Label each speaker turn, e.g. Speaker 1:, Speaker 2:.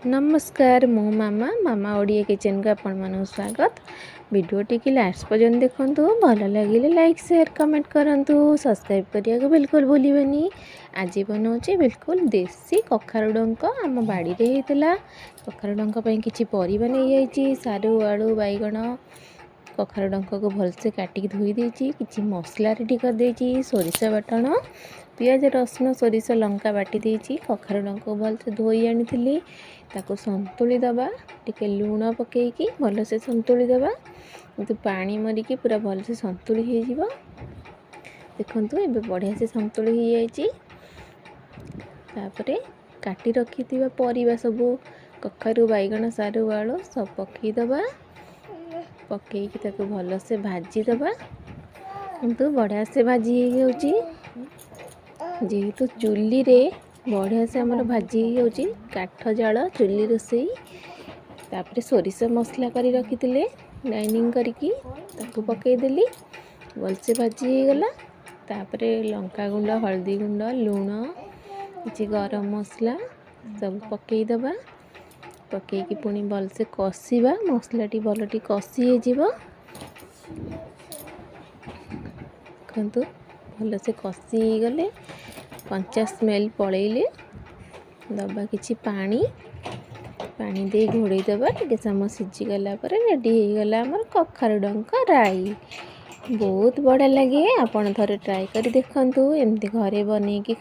Speaker 1: नमस्कार मो मामा मामा ओडिया किचन को आपण मन स्वागत। वीडियो टी लास्ट पर्यंत देखंतु, भल लगे लाइक शेयर कमेंट करंतु, सब्सक्राइब करिया को बिल्कुल भूलिबेनी। आज बनाऊँचे बिल्कुल देसी कखारु डंक आम बाड़ी रे हेतला। कखारु डंक पई किछि परिबा नै जाईची, सारू आलू बैगण कखारु डंक को भलसे काटिक धोई देइची, किछि मसला रेडी कर देइची, सोरिष बाटण पियाज रसुण सोरिष लंका बाटी देइची। कखारु डंक को भलसे धोई आनी ताको संतुली दबा, टिके लूण पकेइकी भलसे संतुली दबा, किंतु पानी मरिकी पूरा भलसे संतुली हो जिवो। देखंतु एबे बढ़िया से संतुली हो जाइची। तापरे काटी रखिथिबा परिबा सब कखारु बैगण सारू आलू सब पकई दबा, पकईकी ताको भलसे भाजी दबा, किंतु बढ़िया से भाजी हो जाउची। जेहेतु चुली रे बढ़िया से आमर भाजी होची, काठ जाल चुली रोसई। तापरे सोरिष मसला करी रखिथिले ग्राइंडिंग करिकी ताको पकई देली, भलसे भाजी हो गला। तापरे लंका गुंड हल्दी गुंड लूण किछि गरम मसला सब पकई दबा, पकईकी पुणी भलसे कषिबा, मसलाटी भलटी कषि हो जिवो। देखंतु भलसे कषि हो गले, कंचा स्मेल पलैले दबा किछि पानी पानी दे घोड़े दबा। टिके समय सिझी गला पर रेडी हो गला हमर कखारु डंक राई। बहुत बढ़िया लगे, आपण थरे ट्राई करी देखंतु, एमती घरे बनेकी